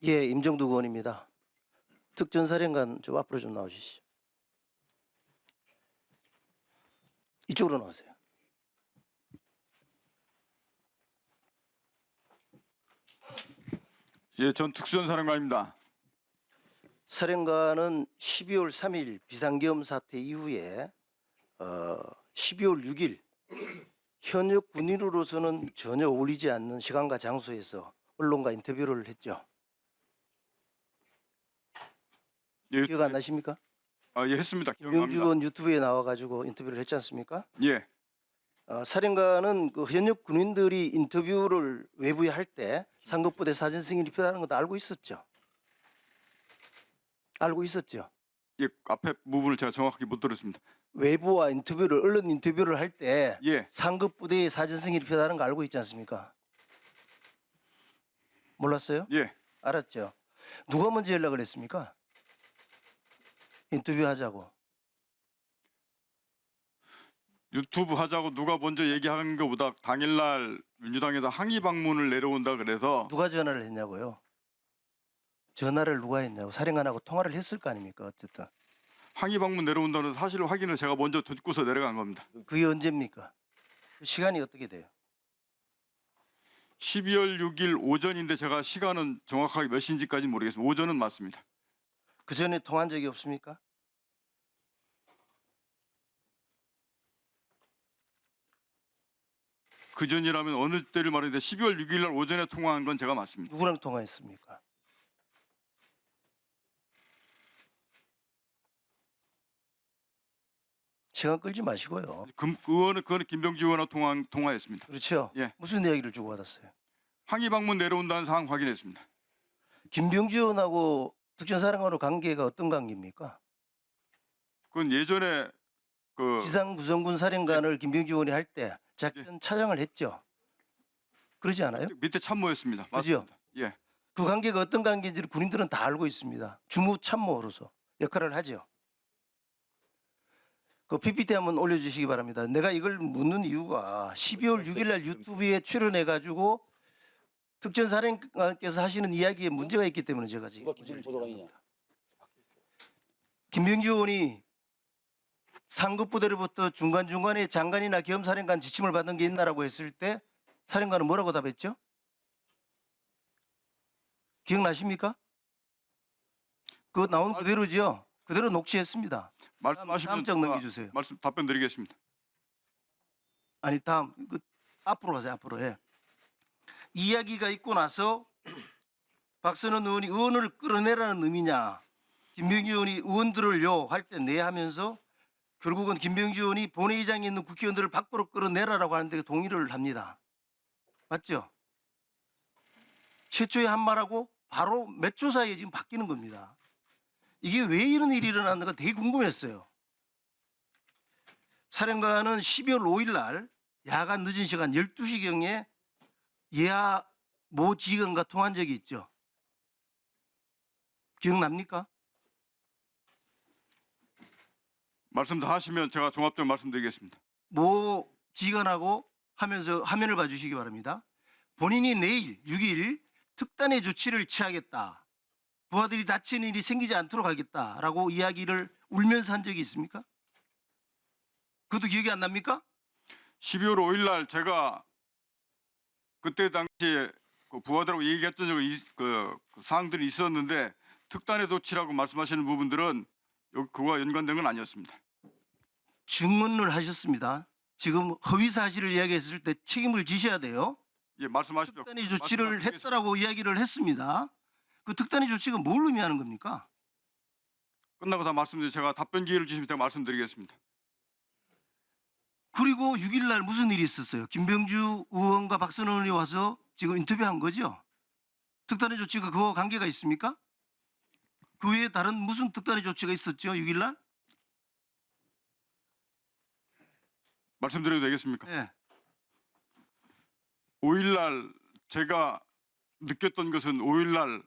예, 임정두 의원입니다. 특전사령관 좀 앞으로 좀 나와주시죠. 이쪽으로 나오세요. 예, 전 특수전사령관입니다. 사령관은 12월 3일 비상계엄 사태 이후에 12월 6일 현역 군인으로서는 전혀 어울리지 않는 시간과 장소에서 언론과 인터뷰를 했죠. 예, 기억 안 나십니까? 예, 했습니다. 김병주 기억납니다. 의원 유튜브에 나와가지고 인터뷰를 했지 않습니까? 예, 사령관은 그 현역 군인들이 인터뷰를 외부에 할 때 상급부대 사진 승인이 필요하는 것도 알고 있었죠. 알고 있었죠. 예, 앞에 부분을 제가 정확하게 못 들었습니다. 외부와 인터뷰를 언론 인터뷰를 할 때 예, 상급부대의 사진 승인이 필요하다는 거 알고 있지 않습니까? 몰랐어요? 예, 알았죠. 누가 먼저 연락을 했습니까? 인터뷰하자고. 유튜브 하자고 누가 먼저 얘기하는 것보다 당일날 민주당에서 항의 방문을 내려온다 그래서 누가 전화를 했냐고요. 전화를 누가 했냐고. 사령관하고 통화를 했을 거 아닙니까? 어쨌든. 항의 방문 내려온다는 사실 확인을 제가 먼저 듣고서 내려간 겁니다. 그게 언제입니까? 시간이 어떻게 돼요? 12월 6일 오전인데 제가 시간은 정확하게 몇 시인지까지는 모르겠습니다. 오전은 맞습니다. 그 전에 통한 적이 없습니까? 그 전이라면 어느 때를 말하는데 12월 6일 날 오전에 통화한 건 제가 맞습니다. 누구랑 통화했습니까? 시간 끌지 마시고요. 그거는 김병주 의원과 통화했습니다. 그렇죠? 예. 무슨 이야기를 주고받았어요? 항의 방문 내려온다는 사항 확인했습니다. 김병주 의원하고 특전사령관으로 관계가 어떤 관계입니까? 그건 예전에 그 지상구성군 사령관을 김병주 의원이 할 때 작전 차장을 했죠. 그러지 않아요? 밑에 참모였습니다. 그죠? 맞습니다. 예. 그 관계가 어떤 관계인지를 군인들은 다 알고 있습니다. 주무 참모로서 역할을 하죠. 그 PPT 한번 올려주시기 바랍니다. 내가 이걸 묻는 이유가 12월 6일 날 유튜브에 출연해가지고 특전사령관께서 하시는 이야기에 문제가 있기 때문에 제가 지금 누가 기준 보도가 있냐? 김병주 의원이 상급부대로부터 중간중간에 장관이나 겸사령관 지침을 받은 게 있나라고 했을 때 사령관은 뭐라고 답했죠? 기억나십니까? 그거 나온 그대로죠. 그대로 녹취했습니다. 말씀하시면 다음 장 제가 넘겨주세요. 답변 드리겠습니다. 아니 다음 앞으로 가세요. 앞으로 해. 이야기가 있고 나서 박선원 의원이 의원을 끌어내라는 의미냐, 김병주 의원이 의원들을요 할 때 네 하면서 결국은 김병주 의원이 본회의장에 있는 국회의원들을 밖으로 끌어내라라고 하는데 동의를 합니다. 맞죠? 최초의 한 말하고 바로 몇 초 사이에 지금 바뀌는 겁니다. 이게 왜 이런 일이 일어났는가 되게 궁금했어요. 사령관은 12월 5일 날 야간 늦은 시간 12시경에 예하 모 지휘관과 통한 적이 있죠. 기억납니까? 말씀 다 하시면 제가 종합적으로 말씀드리겠습니다. 모 지휘관하고 하면서 화면을 봐주시기 바랍니다. 본인이 내일 6일 특단의 조치를 취하겠다. 부하들이 다치는 일이 생기지 않도록 하겠다라고 이야기를 울면서 한 적이 있습니까? 그것도 기억이 안 납니까? 12월 5일 날 제가 그때 당시에 그 부하들하고 얘기했던 적이 그 사항들이 있었는데 특단의 조치라고 말씀하시는 부분들은 그와 연관된 건 아니었습니다. 증언을 하셨습니다. 지금 허위 사실을 이야기했을 때 책임을 지셔야 돼요. 예, 말씀하십시오. 특단의 조치를 말씀드리겠습니다. 했다라고 이야기를 했습니다. 그 특단의 조치가 뭘 의미하는 겁니까? 끝나고 다 말씀드리고 제가 답변 기회를 주시면 제가 말씀드리겠습니다. 그리고 6일 날 무슨 일이 있었어요? 김병주 의원과 박선원 의원이 와서 지금 인터뷰한 거죠. 특단의 조치가 그와 관계가 있습니까? 그 외에 다른 무슨 특단의 조치가 있었죠? 6일 날? 말씀드려도 되겠습니까? 네. 5일 날 제가 느꼈던 것은 5일 날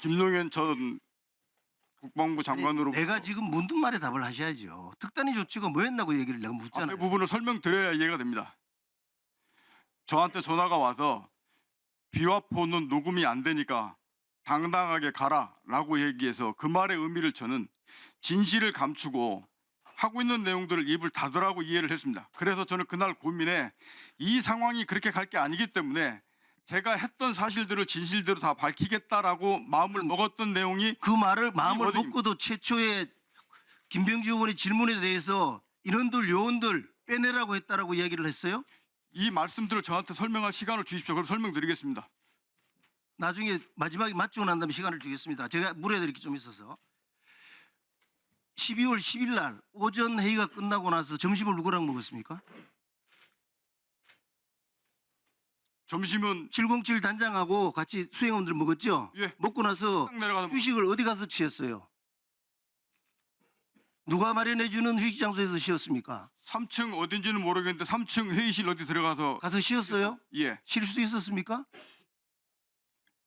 김용현 전 국방부 장관으로 내가 지금 묻는 말에 답을 하셔야죠. 특단의 조치가 뭐였나고 얘기를 내가 묻잖아요. 앞에 부분을 설명드려야 이해가 됩니다. 저한테 전화가 와서 비와 포는 녹음이 안 되니까 당당하게 가라라고 얘기해서 그 말의 의미를 저는 진실을 감추고 하고 있는 내용들을 입을 닫으라고 이해를 했습니다. 그래서 저는 그날 고민에 이 상황이 그렇게 갈 게 아니기 때문에 제가 했던 사실들을 진실대로 다 밝히겠다라고 마음을 먹었던 내용이 그 말을 마음을 워딩- 먹고도 최초에 김병지 의원의 질문에 대해서 인원들 요원들 빼내라고 했다라고 이야기를 했어요. 이 말씀들을 저한테 설명할 시간을 주십시오. 그럼 설명드리겠습니다. 나중에 마지막에 맞추고 난 다음에 시간을 주겠습니다. 제가 물어드릴 게 좀 있어서 12월 10일 날 오전 회의가 끝나고 나서 점심을 누구랑 먹었습니까? 점심은 707 단장하고 같이 수행원들 먹었죠? 예. 먹고 나서 딱 내려가서 휴식을 어디 가서 취했어요? 누가 마련해 주는 휴식 장소에서 쉬었습니까? 3층 어딘지는 모르겠는데 3층 회의실 어디 들어가서 가서 쉬었어요? 예, 쉴 수 있었습니까?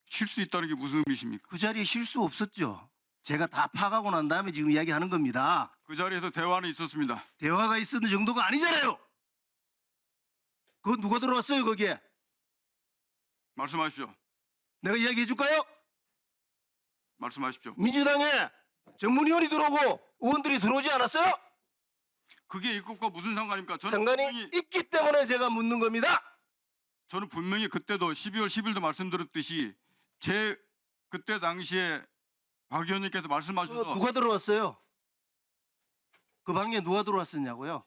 쉴 수 있다는 게 무슨 의미십니까? 그 자리에 쉴 수 없었죠. 제가 다 파가고 난 다음에 지금 이야기하는 겁니다. 그 자리에서 대화는 있었습니다. 대화가 있었는 정도가 아니잖아요. 그거 누가 들어왔어요 거기에? 말씀하십시오. 내가 이야기해 줄까요? 말씀하십시오. 민주당에 전문위원이 들어오고 의원들이 들어오지 않았어요? 그게 이것과 무슨 상관입니까? 상관이 있기 때문에 제가 묻는 겁니다. 저는 분명히 그때도 12월 10일도 말씀드렸듯이 제 그때 당시에 박 의원님께서 말씀하셔서 누가 들어왔어요? 그 방에 누가 들어왔었냐고요?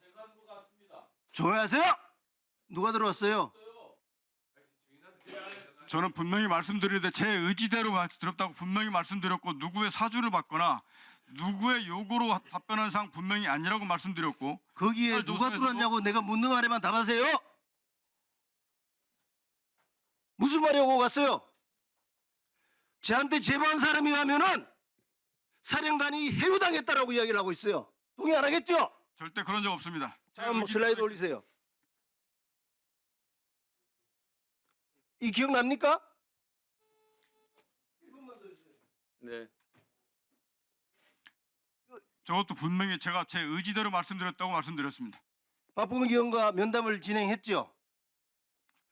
조용하세요. 누가 들어왔어요? 저는 분명히 말씀드리는데 제 의지대로 들었다고 분명히 말씀드렸고 누구의 사주를 받거나 누구의 요구로 답변한 사항 분명히 아니라고 말씀드렸고 거기에 오늘 누가 조사에서도- 들어왔냐고 내가 묻는 말에만 답하세요. 무슨 말이 오고 갔어요? 저한테 제보한 사람이 가면은 사령관이 해유당했다라고 이야기를 하고 있어요. 동의 안 하겠죠? 절대 그런 적 없습니다. 제 다음 의지- 슬라이드 올리세요. 이 기억납니까? 네. 저것도 분명히 제가 제 의지대로 말씀드렸다고 말씀드렸습니다. 박봉기 의원과 면담을 진행했죠.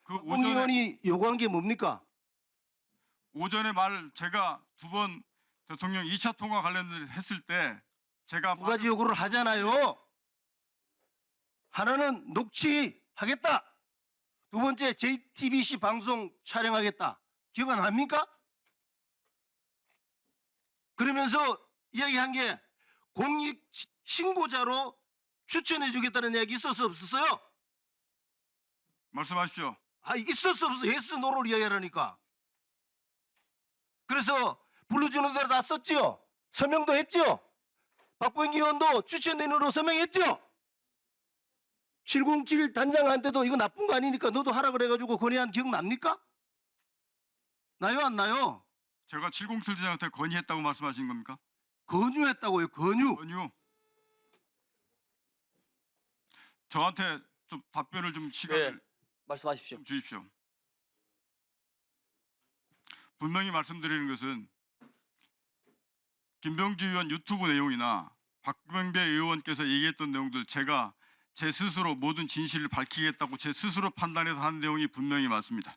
그 박봉기 의원이 요구한 게 뭡니까? 오전에 말 제가 두 번 대통령 2차 통화 관련했을 때 제가 두 가지 요구를 하잖아요. 하나는 녹취하겠다. 두 번째 JTBC 방송 촬영하겠다. 기억 안 납니까? 그러면서 이야기한 게 공익 신고자로 추천해 주겠다는 이야기 있었어 없었어요? 말씀하십시오. 아 있었어 없어 예스 노를 이야기하라니까. 그래서 불러주는 대로 다 썼지요. 서명도 했죠. 박봉기 의원도 추천인으로 서명했죠. 707 단장한테도 이거 나쁜 거 아니니까 너도 하라 그래가지고 건의한 기억 납니까? 나요 안 나요? 제가 707 대장한테 건의했다고 말씀하신 겁니까? 건유했다고요. 건유. 건의. 저한테 좀 답변을 좀 시간을 네. 말씀하십시오. 좀 주십시오. 분명히 말씀드리는 것은 김병주 의원 유튜브 내용이나 박병배 의원께서 얘기했던 내용들 제가 제 스스로 모든 진실을 밝히겠다고 제 스스로 판단해서 한 내용이 분명히 맞습니다.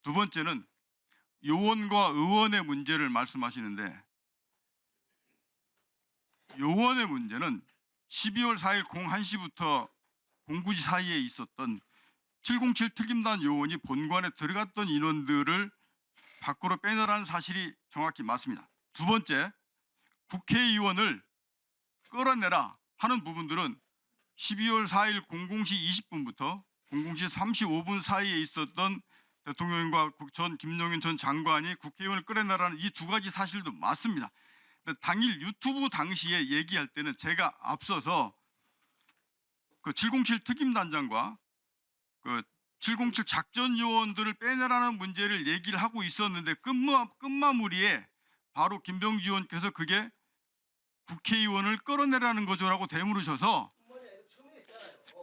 두 번째는 요원과 의원의 문제를 말씀하시는데 요원의 문제는 12월 4일 01시부터 09시 사이에 있었던 707 특임단 요원이 본관에 들어갔던 인원들을 밖으로 빼내라는 사실이 정확히 맞습니다. 두 번째, 국회의원을 끌어내라 하는 부분들은 12월 4일 00시 20분부터 00시 35분 사이에 있었던 대통령과 전 김용현 전 장관이 국회의원을 끌어내라는 이 두 가지 사실도 맞습니다. 근데 당일 유튜브 당시에 얘기할 때는 제가 앞서서 그 707 특임단장과 그 707 작전 요원들을 빼내라는 문제를 얘기를 하고 있었는데 끝마무리에 바로 김병주 의원께서 그게 국회의원을 끌어내라는 거죠라고 대물으셔서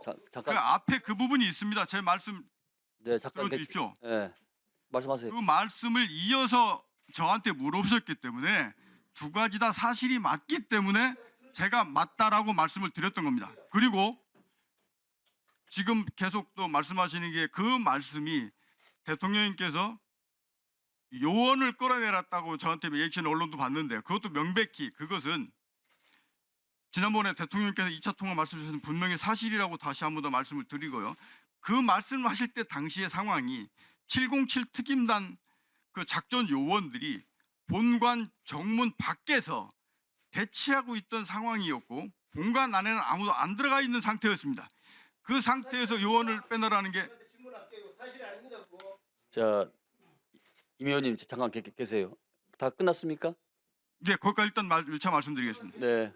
그 잠깐. 앞에 그 부분이 있습니다. 제 말씀 네, 잠깐. 들어주십시오. 네. 말씀하세요. 그 말씀을 이어서 저한테 물어보셨기 때문에 두 가지 다 사실이 맞기 때문에 제가 맞다라고 말씀을 드렸던 겁니다. 그리고 지금 계속 또 말씀하시는 게 그 말씀이 대통령님께서 요원을 끌어내렸다고 저한테 얘기하는 언론도 봤는데 그것도 명백히 그것은 지난번에 대통령께서 2차 통화 말씀하신 분명히 사실이라고 다시 한 번 더 말씀을 드리고요. 그 말씀하실 때 당시의 상황이 707 특임단 그 작전 요원들이 본관 정문 밖에서 대치하고 있던 상황이었고 본관 안에는 아무도 안 들어가 있는 상태였습니다. 그 상태에서 요원을 빼내라는 게 자, 임 의원님 잠깐 계세요. 다 끝났습니까? 네, 거기까지 일단 1차 말씀드리겠습니다. 네.